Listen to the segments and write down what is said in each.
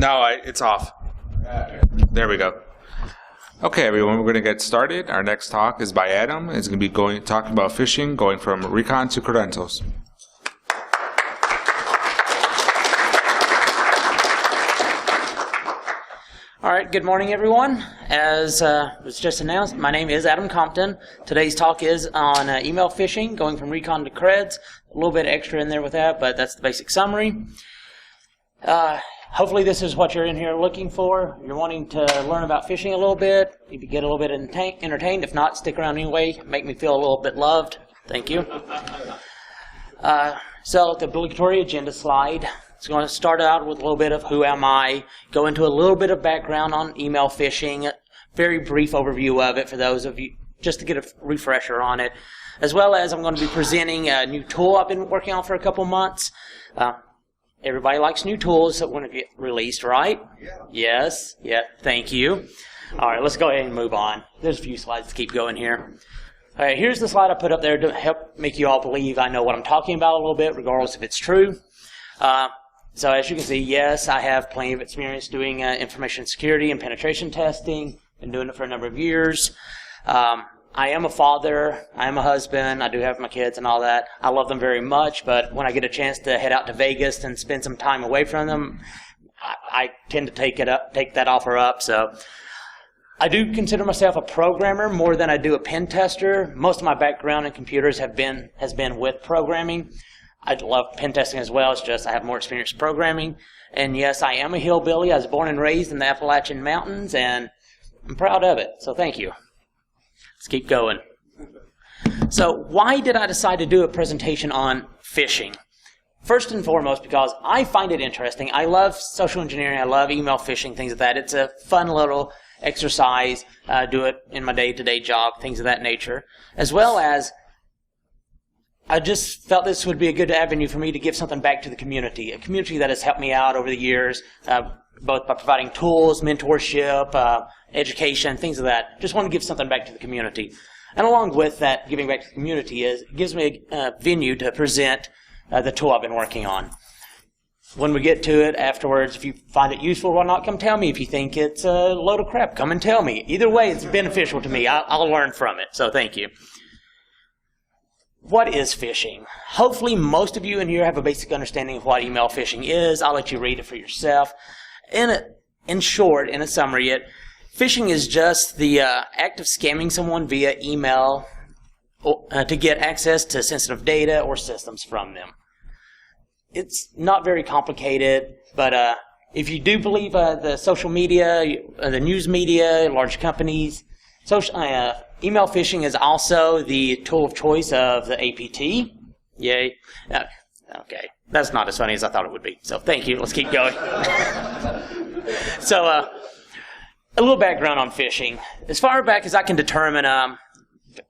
No, it's off. There we go. Okay, everyone, we're going to get started. Our next talk is by Adam. It's going to be talking about phishing, going from Recon to credentials. All right, good morning, everyone. As was just announced, my name is Adam Compton. Today's talk is on email phishing, going from Recon to Creds. A little bit extra in there with that, but that's the basic summary. Hopefully this is what you're in here looking for. You're wanting to learn about phishing a little bit. You can get a little bit entertained. If not, stick around anyway. Make me feel a little bit loved. Thank you. So the obligatory agenda slide. It's going to start out with a little bit of who am I, go into a little bit of background on email phishing, very brief overview of it for those of you, just to get a refresher on it, as well as I'm going to be presenting a new tool I've been working on for a couple months. Everybody likes new tools that want to get released, right? Yeah. Yes. Yeah. Thank you. All right, let's go ahead and move on. There's a few slides to keep going here. All right, here's the slide I put up there to help make you all believe I know what I'm talking about a little bit, regardless if it's true. So as you can see, yes, I have plenty of experience doing information security and penetration testing. Been doing it for a number of years. I am a father. I am a husband. I do have my kids and all that. I love them very much, but when I get a chance to head out to Vegas and spend some time away from them, I tend to take that offer up. So I do consider myself a programmer more than I do a pen tester. Most of my background in computers has been with programming. I love pen testing as well. It's just I have more experience programming. And yes, I am a hillbilly. I was born and raised in the Appalachian Mountains, and I'm proud of it. So thank you. Let's keep going. So why did I decide to do a presentation on phishing? First and foremost, because I find it interesting. I love social engineering. I love email phishing, things like that. It's a fun little exercise. Do it in my day-to-day job, things of that nature. As well as I just felt this would be a good avenue for me to give something back to the community, a community that has helped me out over the years, both by providing tools, mentorship, education, things of that. Just want to give something back to the community. And along with that, giving back to the community, it gives me a venue to present the tool I've been working on. When we get to it afterwards, if you find it useful or not, come tell me. If you think it's a load of crap, come and tell me. Either way, it's beneficial to me. I'll learn from it. So thank you. What is phishing? Hopefully most of you in here have a basic understanding of what email phishing is. I'll let you read it for yourself. In short, in a summary, phishing is just the act of scamming someone via email to get access to sensitive data or systems from them. It's not very complicated, but if you do believe the social media, the news media, large companies, email phishing is also the tool of choice of the APT. Yay. Okay. That's not as funny as I thought it would be. So thank you. Let's keep going. So a little background on phishing. As far back as I can determine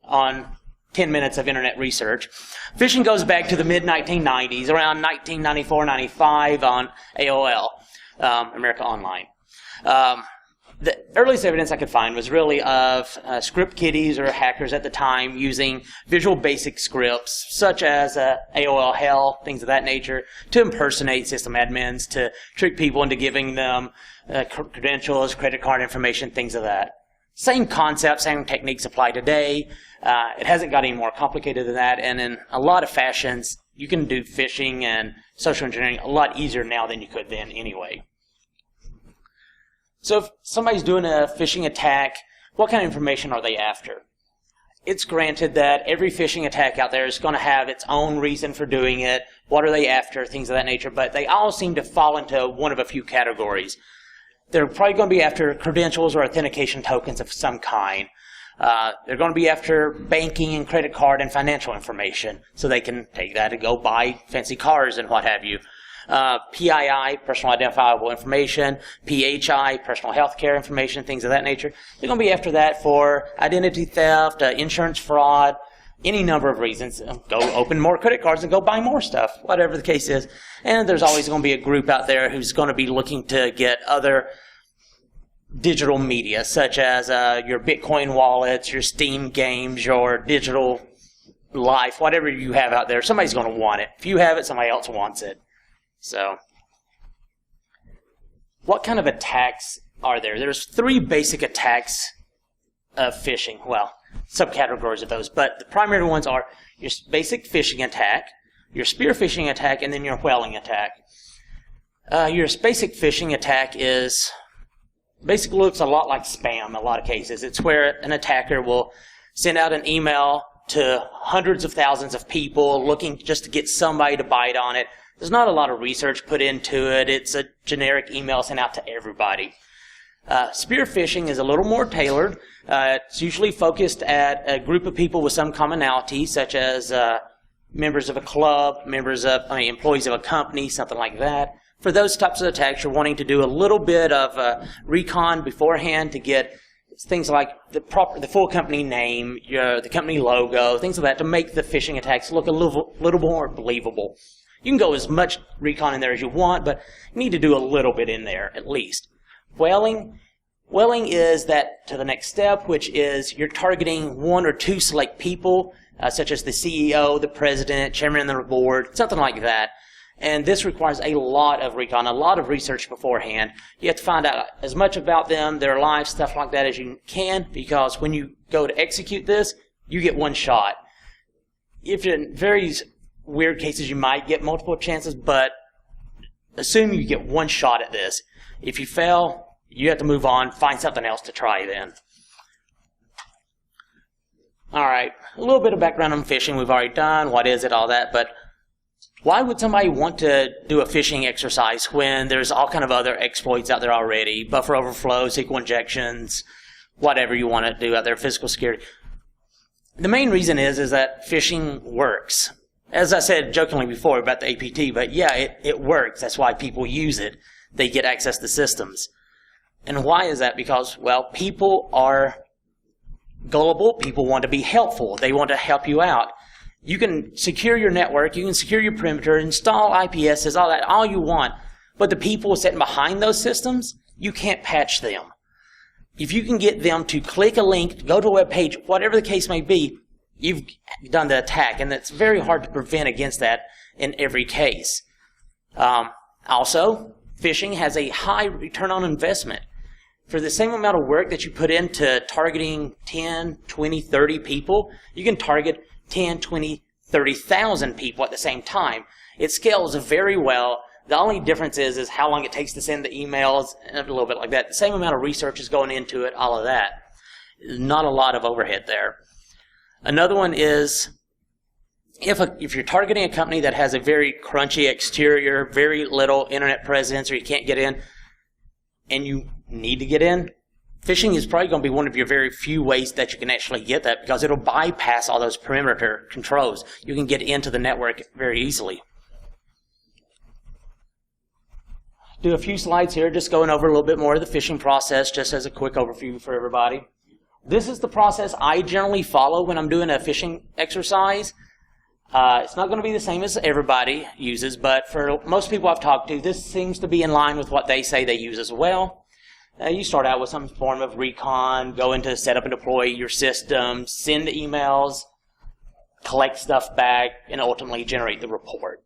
on 10 minutes of internet research, phishing goes back to the mid-1990s, around 1994-95 on AOL, America Online. The earliest evidence I could find was really of script kiddies or hackers at the time using Visual Basic scripts, such as AOL Hell, things of that nature, to impersonate system admins, to trick people into giving them credentials, credit card information, things of that. Same concept, same techniques apply today. It hasn't got any more complicated than that, and in a lot of fashions, you can do phishing and social engineering a lot easier now than you could then anyway. So if somebody's doing a phishing attack, what kind of information are they after? It's granted that every phishing attack out there is going to have its own reason for doing it. What are they after? Things of that nature. But they all seem to fall into one of a few categories. They're probably going to be after credentials or authentication tokens of some kind. They're going to be after banking and credit card and financial information, so they can take that and go buy fancy cars and what have you. PII, personal identifiable information, PHI, personal health care information, things of that nature. They're going to be after that for identity theft, insurance fraud, any number of reasons. Go open more credit cards and go buy more stuff, whatever the case is. And there's always going to be a group out there who's going to be looking to get other digital media, such as your Bitcoin wallets, your Steam games, your digital life, whatever you have out there. Somebody's going to want it. If you have it, somebody else wants it. So what kind of attacks are there? There's 3 basic attacks of phishing. Well, subcategories of those, but the primary ones are your basic phishing attack, your spear phishing attack, and then your whaling attack. Your basic phishing attack basically looks a lot like spam in a lot of cases. It's where an attacker will send out an email to hundreds of thousands of people looking just to get somebody to bite on it. There's not a lot of research put into it. It's a generic email sent out to everybody. Spear phishing is a little more tailored. It's usually focused at a group of people with some commonality, such as members of a club, employees of a company, something like that. For those types of attacks, you're wanting to do a little bit of recon beforehand to get things like the full company name, the company logo, things like that, to make the phishing attacks look a little more believable. You can go as much recon in there as you want, but you need to do a little bit in there at least. Whaling is that to the next step, which is you're targeting 1 or 2 select people, such as the CEO, the president, chairman of the board, something like that. And this requires a lot of recon, a lot of research beforehand. You have to find out as much about them, their lives, stuff like that as you can, because when you go to execute this, you get 1 shot. If in very weird cases, you might get multiple chances, but assume you get 1 shot at this. If you fail, you have to move on, find something else to try then. Alright, a little bit of background on phishing we've already done, what is it, all that, but why would somebody want to do a phishing exercise when there's all kind of other exploits out there already? Buffer overflow, SQL injections, whatever you want to do out there, physical security. The main reason is that phishing works. As I said jokingly before about the APT, but yeah, it works. That's why people use it. They get access to systems. And why is that? Because, well, people are gullible. People want to be helpful. They want to help you out. You can secure your network, you can secure your perimeter, install IPSs, all that, all you want. But the people sitting behind those systems, you can't patch them. If you can get them to click a link, go to a web page, whatever the case may be, you've done the attack. And it's very hard to prevent against that in every case. Also, phishing has a high return on investment. For the same amount of work that you put into targeting 10, 20, 30 people, you can target 10, 20, 30,000 people at the same time. It scales very well. The only difference is how long it takes to send the emails, and a little bit like that. The same amount of research is going into it, all of that. Not a lot of overhead there. Another one is if you're targeting a company that has a very crunchy exterior, very little internet presence, or you can't get in, and you need to get in, phishing is probably going to be one of your very few ways that you can actually get that, because it'll bypass all those perimeter controls. You can get into the network very easily. Do a few slides here, just going over a little bit more of the phishing process, just as a quick overview for everybody. This is the process I generally follow when I'm doing a phishing exercise. It's not going to be the same as everybody uses, but for most people I've talked to, this seems to be in line with what they say they use as well. You start out with some form of recon, go into set up and deploy your system, send emails, collect stuff back, and ultimately generate the report.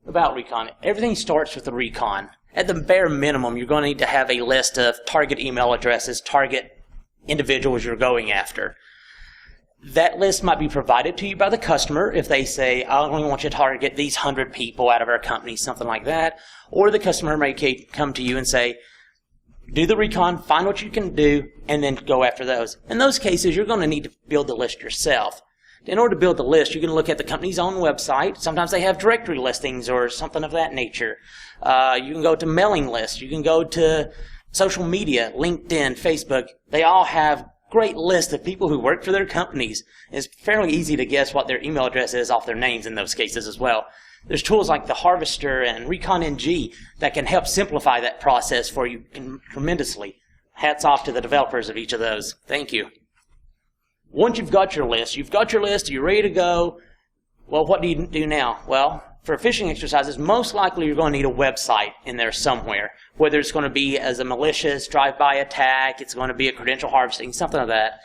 About recon, everything starts with the recon. At the bare minimum, you're going to need to have a list of target email addresses, target individuals you're going after. That list might be provided to you by the customer if they say, I only want you to target these 100 people out of our company, something like that. Or the customer may come to you and say, do the recon, find what you can do, and then go after those. In those cases, you're going to need to build the list yourself. In order to build the list, you can look at the company's own website. Sometimes they have directory listings or something of that nature. You can go to mailing lists. You can go to social media, LinkedIn, Facebook. They all have great list of people who work for their companies. It's fairly easy to guess what their email address is off their names in those cases as well. There's tools like the Harvester and Recon NG that can help simplify that process for you tremendously. Hats off to the developers of each of those. Thank you. Once you've got your list, you're ready to go. Well, what do you do now? Well, for phishing exercises, most likely you're going to need a website in there somewhere. Whether it's going to be as a malicious drive-by attack, it's going to be a credential harvesting, something like that.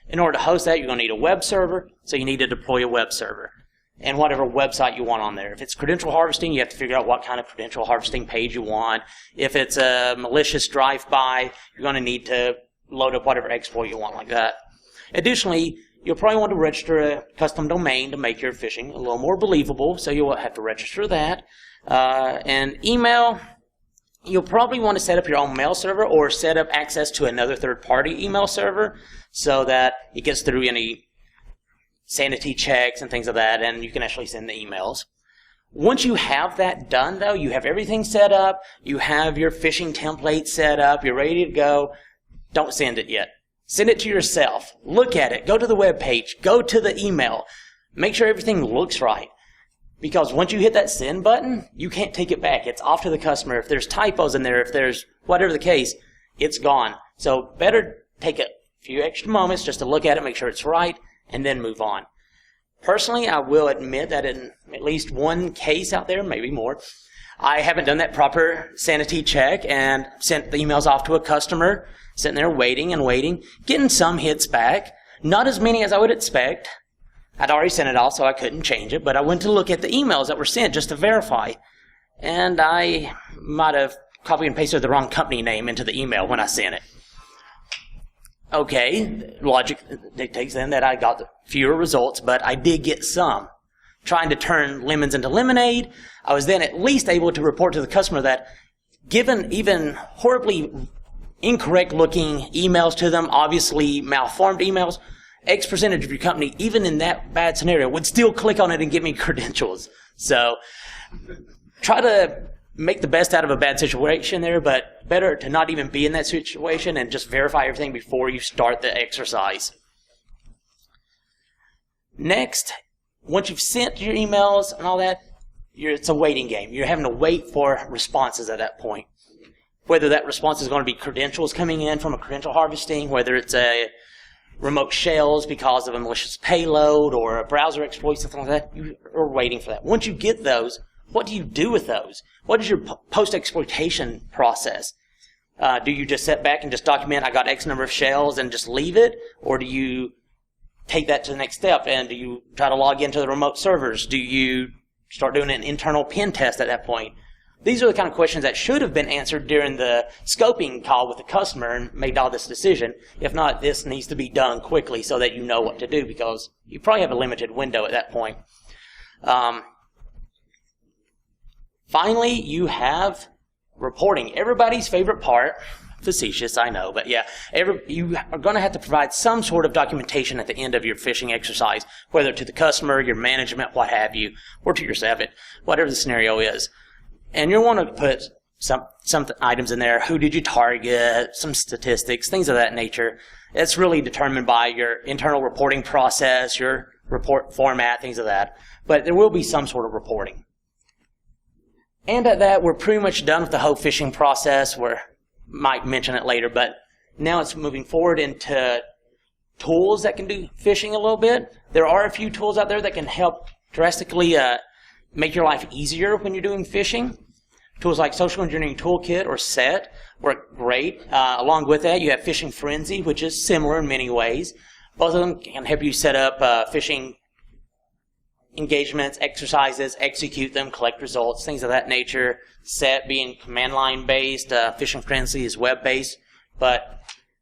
In order to host that, you're going to need a web server, so you need to deploy a web server. and whatever website you want on there. If it's credential harvesting, you have to figure out what kind of credential harvesting page you want. If it's a malicious drive-by, you're going to need to load up whatever exploit you want like that. Additionally, you'll probably want to register a custom domain to make your phishing a little more believable, so you'll have to register that. And email, you'll probably want to set up your own mail server or set up access to another third-party email server so that it gets through any sanity checks and things like that, and you can actually send the emails. Once you have that done, though, you have everything set up, you have your phishing template set up, you're ready to go, don't send it yet. Send it to yourself. Look at it. Go to the web page. Go to the email. Make sure everything looks right. Because once you hit that send button, you can't take it back. It's off to the customer. If there's typos in there, if there's whatever the case, it's gone. So better take a few extra moments just to look at it, make sure it's right, and then move on. Personally, I will admit that in at least one case out there, maybe more, I haven't done that proper sanity check and sent the emails off to a customer, sitting there waiting and waiting, getting some hits back. Not as many as I would expect. I'd already sent it off, so I couldn't change it, but I went to look at the emails that were sent just to verify. And I might have copied and pasted the wrong company name into the email when I sent it. Okay, logic dictates then that I got fewer results, but I did get some. Trying to turn lemons into lemonade, I was then at least able to report to the customer that given even horribly incorrect looking emails to them, obviously malformed emails, X percentage of your company, even in that bad scenario, would still click on it and give me credentials. So try to make the best out of a bad situation there, but better to not even be in that situation and just verify everything before you start the exercise. Next, once you've sent your emails and all that, it's a waiting game. You're having to wait for responses at that point. Whether that response is going to be credentials coming in from a credential harvesting, whether it's a remote shells because of a malicious payload or a browser exploit, something like that, you're waiting for that. Once you get those, what do you do with those? What is your post-exploitation process? Do you just sit back and just document, I got X number of shells and just leave it? Or do you take that to the next step and do you try to log into the remote servers? Do you start doing an internal pen test at that point? These are the kind of questions that should have been answered during the scoping call with the customer and made all this decision. If not, this needs to be done quickly so that you know what to do because you probably have a limited window at that point. Finally, you have reporting. Everybody's favorite part. Facetious, I know, but yeah, you are going to have to provide some sort of documentation at the end of your phishing exercise, whether to the customer, your management, what have you, or to yourself, whatever the scenario is. And you'll want to put some items in there. Who did you target? Some statistics, things of that nature. It's really determined by your internal reporting process, your report format, things of that. But there will be some sort of reporting. And at that, we're pretty much done with the whole phishing process. We might mention it later, but now it's moving forward into tools that can do phishing a little bit. There are a few tools out there that can help drastically make your life easier when you're doing phishing. Tools like Social Engineering Toolkit or SET work great. Along with that, you have Phishing Frenzy, which is similar in many ways. Both of them can help you set up phishing engagements, exercises, execute them, collect results, things of that nature. SET being command line based, Phishing Frenzy is web based, but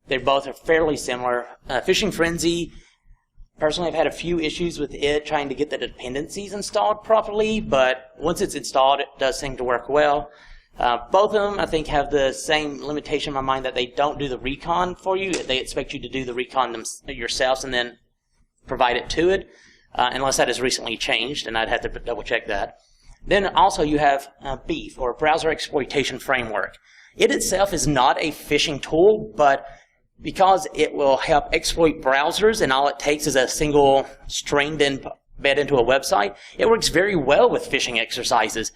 they both are fairly similar. Phishing Frenzy, personally, I've had a few issues with it trying to get the dependencies installed properly, but once it's installed, it does seem to work well. Both of them, I think, have the same limitation in my mind that they don't do the recon for you. They expect you to do the recon yourselves and then provide it to it. Unless that has recently changed, and I'd have to double check that. Then also you have BEEF, or Browser Exploitation Framework. It itself is not a phishing tool, but because it will help exploit browsers and all it takes is a single string to embed into a website, it works very well with phishing exercises.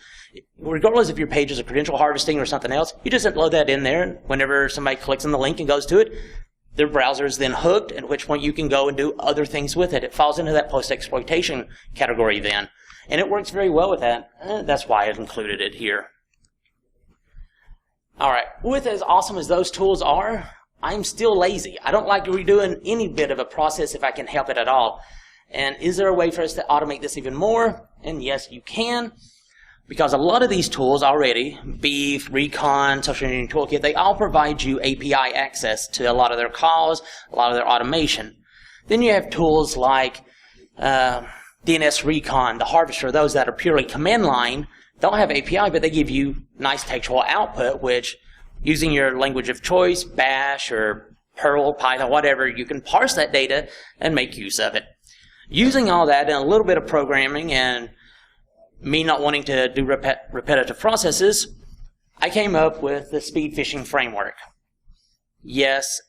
Regardless if your page is a credential harvesting or something else, you just load that in there, and whenever somebody clicks on the link and goes to it, their browser is then hooked, at which point you can go and do other things with it. It falls into that post-exploitation category then. And it works very well with that. That's why I've included it here. Alright, with as awesome as those tools are, I'm still lazy. I don't like redoing any bit of a process if I can help it at all. And is there a way for us to automate this even more? And yes, you can, because a lot of these tools already, Beef, Recon, Social Engineering Toolkit, they all provide you API access to a lot of their calls, a lot of their automation. Then you have tools like DNS Recon, the Harvester, those that are purely command line, don't have API, but they give you nice textual output, which using your language of choice, Bash or Perl, Python, whatever, you can parse that data and make use of it. Using all that and a little bit of programming and me not wanting to do repetitive processes, I came up with the speed phishing framework. Yes,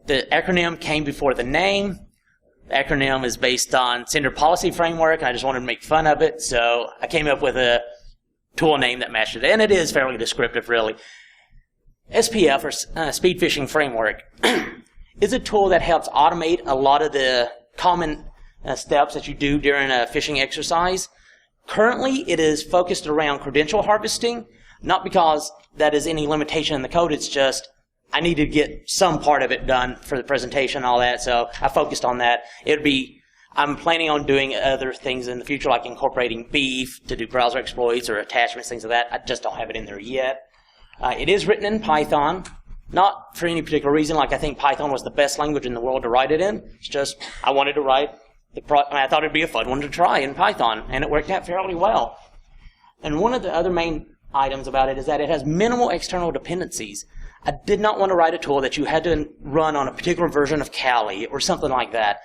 the acronym came before the name. The acronym is based on Sender Policy Framework, and I just wanted to make fun of it, so I came up with a tool name that matched it, and it is fairly descriptive, really. SPF, or Speed Phishing Framework, is a tool that helps automate a lot of the common steps that you do during a phishing exercise. Currently, it is focused around credential harvesting, not because that is any limitation in the code, it's just I need to get some part of it done for the presentation and all that, so I focused on that. I'm planning on doing other things in the future, like incorporating Beef to do browser exploits or attachments, things like that. I just don't have it in there yet. It is written in Python, not for any particular reason, like I think Python was the best language in the world to write it in. It's just I wanted to write I thought it'd be a fun one to try in Python, and it worked out fairly well. And one of the other main items about it is that it has minimal external dependencies. I did not want to write a tool that you had to run on a particular version of Kali or something like that.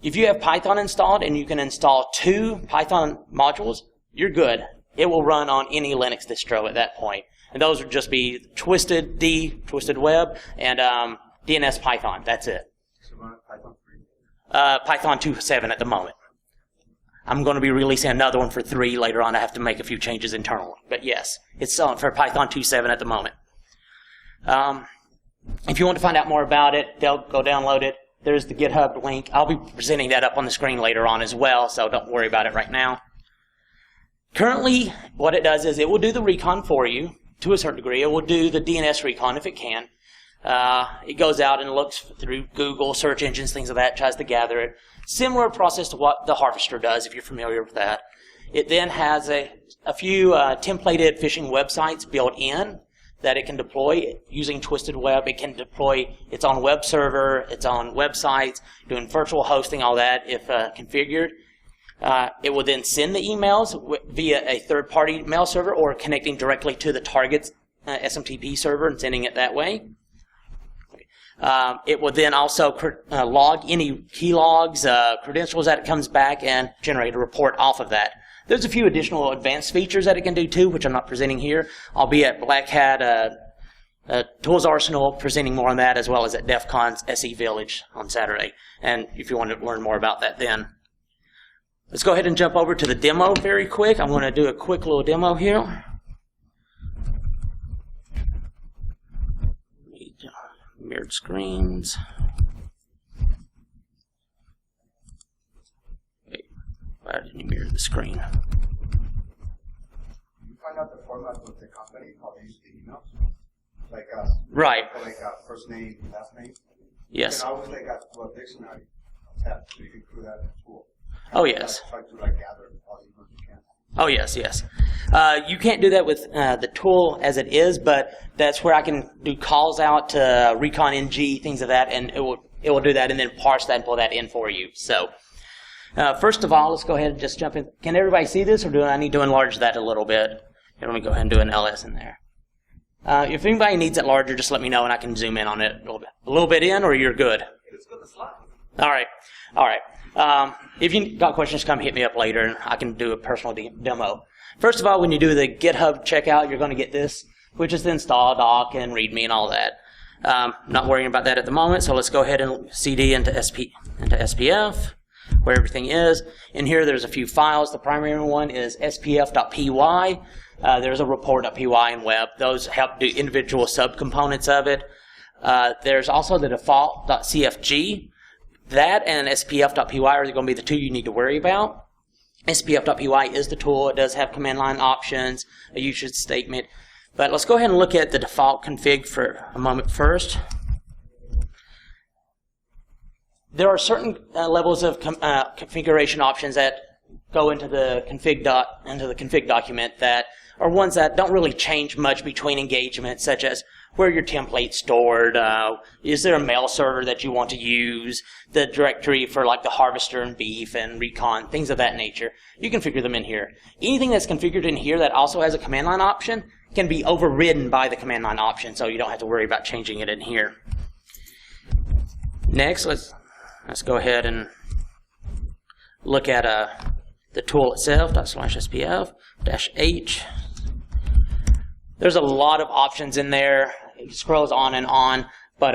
If you have Python installed and you can install 2 Python modules, you're good. It will run on any Linux distro at that point. And those would just be Twisted Web, and DNS Python. That's it. Python 2.7 at the moment. I'm going to be releasing another one for 3 later on. I have to make a few changes internally. But yes, it's for Python 2.7 at the moment. If you want to find out more about it, go download it. There's the GitHub link. I'll be presenting that up on the screen later on as well, so don't worry about it right now. Currently, what it does is it will do the recon for you to a certain degree. It will do the DNS recon if it can. It goes out and looks through Google, search engines, things like that, tries to gather it. Similar process to what the Harvester does, if you're familiar with that. It then has a few templated phishing websites built in that it can deploy using Twisted Web. It can deploy its own web server, its own websites, doing virtual hosting, all that if configured. It will then send the emails via a third-party mail server or connecting directly to the target's SMTP server and sending it that way. It will then also log any key logs, credentials that it comes back, and generate a report off of that. There's a few additional advanced features that it can do too, which I'm not presenting here. I'll be at Black Hat Tools Arsenal presenting more on that, as well as at DEF CON's SE Village on Saturday. And if you want to learn more about that then. Let's go ahead and jump over to the demo very quick. I'm going to do a quick little demo here. Mirrored screens. Wait, why didn't you mirror the screen? You find out the format of the company, how they use the emails? Like right. Like first name, last name? Yes. You can always like a dictionary tab, so you can do that in school. Oh, yes. Try to like gather all the emails you can. Oh, yes, yes. You can't do that with the tool as it is, but that's where I can do calls out to Recon NG, things of that, and it will do that and then parse that and pull that in for you. So, first of all, let's go ahead and just jump in. Can everybody see this, or do I need to enlarge that a little bit? Here, let me go ahead and do an LS in there. If anybody needs it larger, just let me know and I can zoom in on it a little bit. A little bit in, or you're good? It's good to slide. All right. All right. If you got questions, come hit me up later and I can do a personal demo. First of all, when you do the GitHub checkout, you're going to get this, which is the install doc and README and all that. Not worrying about that at the moment, so let's go ahead and CD into SPF, where everything is. In here, there's a few files. The primary one is spf.py. There's a report.py and web. Those help do individual subcomponents of it. There's also the default.cfg. That and spf.py are going to be the two you need to worry about. spf.py is the tool. It does have command line options, a usage statement. But let's go ahead and look at the default config for a moment first. there are certain levels of configuration options that go into the config document that are ones that don't really change much between engagements, such as where your template's stored, is there a mail server that you want to use, the directory for like the harvester and beef and recon, things of that nature. You configure them in here. Anything that's configured in here that also has a command line option can be overridden by the command line option, so you don't have to worry about changing it in here. Next, let's go ahead and look at the tool itself, /spf-h. There's a lot of options in there. It scrolls on and on, but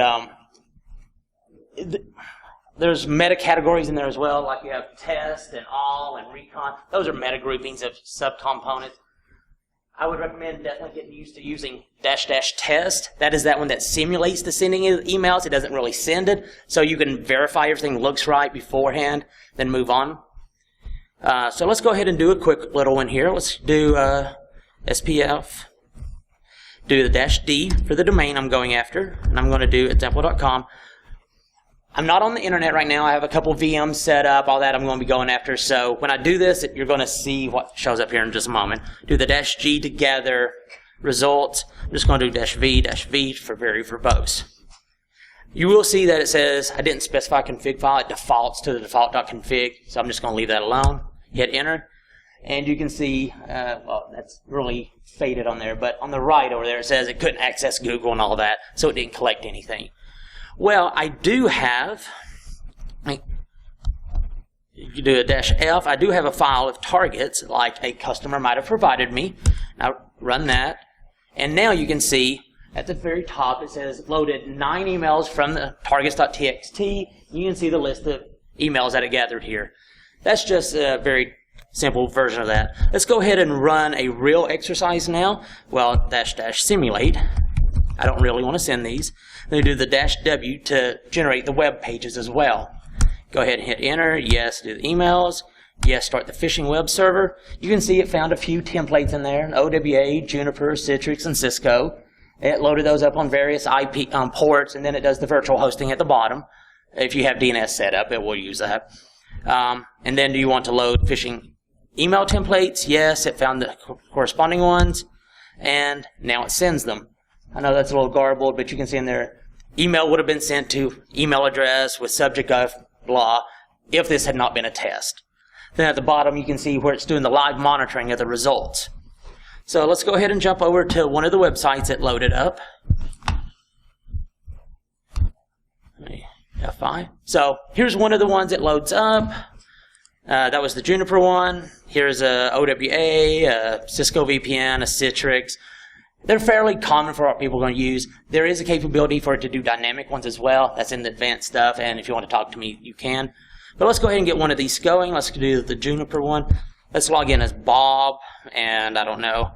there's meta categories in there as well, like you have test and all and recon. Those are meta groupings of subcomponents. I would recommend definitely getting used to using --test. That is that one that simulates the sending of emails. It doesn't really send it, so you can verify everything looks right beforehand, then move on. So let's go ahead and do a quick little one here. Let's do SPF. Do the -D for the domain I'm going after, and I'm going to do example.com. I'm not on the internet right now. I have a couple VMs set up, all that I'm going to be going after. So when I do this, you're going to see what shows up here in just a moment. Do the -G together, results. I'm just going to do -V for very verbose. You will see that it says I didn't specify config file. It defaults to the default.config, so I'm just going to leave that alone. Hit enter. And you can see, well, that's really faded on there, but on the right over there it says it couldn't access Google and all that, so it didn't collect anything. Well, I do have, you do a -F, I do have a file of targets like a customer might have provided me. Now run that, and now you can see at the very top it says loaded 9 emails from the targets.txt. You can see the list of emails that it gathered here. That's just a very simple version of that. Let's go ahead and run a real exercise now. Well, --simulate. I don't really want to send these. Then do the -W to generate the web pages as well. Go ahead and hit enter. Yes, do the emails. Yes, start the phishing web server. You can see it found a few templates in there. OWA, Juniper, Citrix, and Cisco. It loaded those up on various IP ports, and then it does the virtual hosting at the bottom. If you have DNS set up, it will use that. And then do you want to load phishing email templates? Yes, it found the corresponding ones, and now it sends them. I know that's a little garbled, but you can see in there, email would have been sent to email address with subject of blah if this had not been a test. Then at the bottom, you can see where it's doing the live monitoring of the results. So let's go ahead and jump over to one of the websites that loaded up. F5. So here's one of the ones that loads up. That was the Juniper one. Here's a OWA, a Cisco VPN, a Citrix. They're fairly common for what people are going to use. There is a capability for it to do dynamic ones as well. That's in the advanced stuff, and if you want to talk to me, you can. But let's go ahead and get one of these going. Let's do the Juniper one. Let's log in as Bob, and I don't know,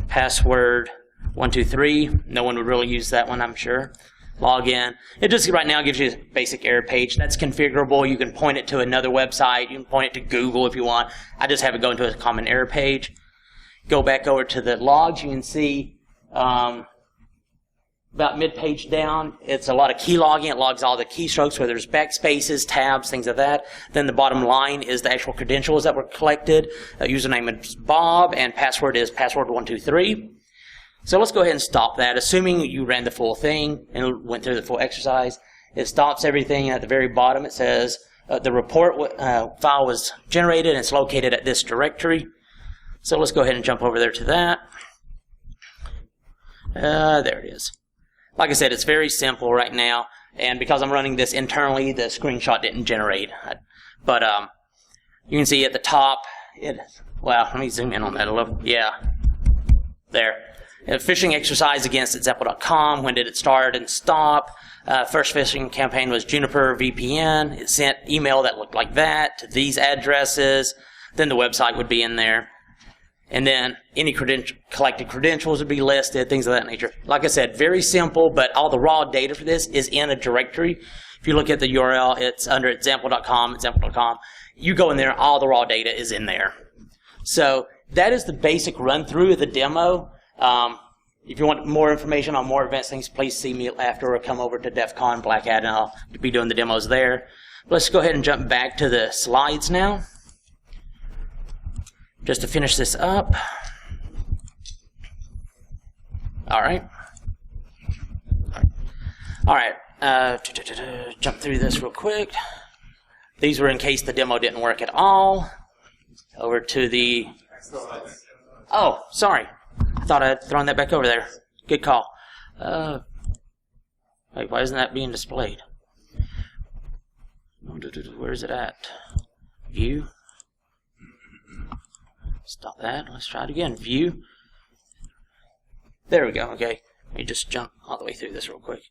password 123. No one would really use that one, I'm sure. Log in. It just right now gives you a basic error page. That's configurable. You can point it to another website. You can point it to Google if you want. I just have it go into a common error page. Go back over to the logs. You can see about mid-page down, it's a lot of key logging. It logs all the keystrokes, where there's backspaces, tabs, things like that. Then the bottom line is the actual credentials that were collected. Username is Bob, and password is password123. So let's go ahead and stop that. Assuming you ran the full thing and went through the full exercise, it stops everything. At the very bottom, it says the report file was generated and it's located at this directory. So let's go ahead and jump over there to that. There it is. Like I said, it's very simple right now, and because I'm running this internally, the screenshot didn't generate. But you can see at the top, well, let me zoom in on that a little. Yeah, there. A phishing exercise against example.com. When did it start and stop? First phishing campaign was Juniper VPN. It sent email that looked like that to these addresses. Then the website would be in there. And then any collected credentials would be listed, things of that nature. Like I said, very simple, but all the raw data for this is in a directory. If you look at the URL, it's under example.com, example.com. You go in there, all the raw data is in there. So that is the basic run-through of the demo. if you want more information on more advanced things, please see me after or come over to DEF CON Black Hat, and I'll be doing the demos there. Let's go ahead and jump back to the slides now. Just to finish this up. All right. All right. Jump through this real quick. These were in case the demo didn't work at all. Over to the... Oh, sorry. I thought I'd thrown that back over there. Good call. Wait, why isn't that being displayed? Where is it at? View. Stop that. Let's try it again. View. There we go. Okay. Let me just jump all the way through this real quick.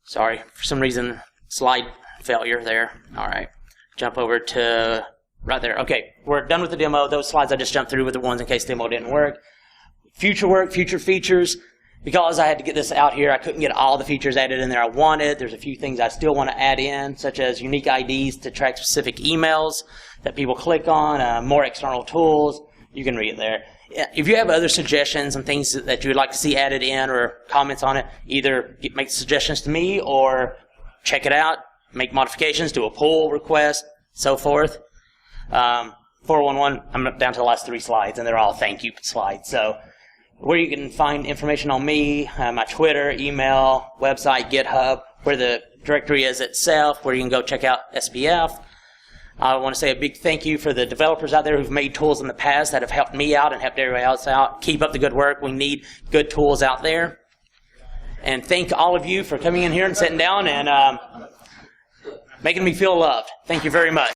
Sorry. For some reason, slide failure there. All right. Jump over to right there. Okay. We're done with the demo. Those slides I just jumped through with the ones in case demo didn't work. Future work, future features. Because I had to get this out here, I couldn't get all the features added in there I wanted. There's a few things I still want to add in, such as unique IDs to track specific emails that people click on, more external tools. You can read it there. If you have other suggestions and things that you would like to see added in or comments on it, either make suggestions to me or check it out, make modifications, do a pull request, so forth. 411, I'm down to the last 3 slides, and they're all thank you slides. So where you can find information on me, my Twitter, email, website, GitHub, where the directory is itself, where you can go check out SPF. I want to say a big thank you for the developers out there who've made tools in the past that have helped me out and helped everybody else out. Keep up the good work. We need good tools out there. And thank all of you for coming in here and sitting down and making me feel loved. Thank you very much.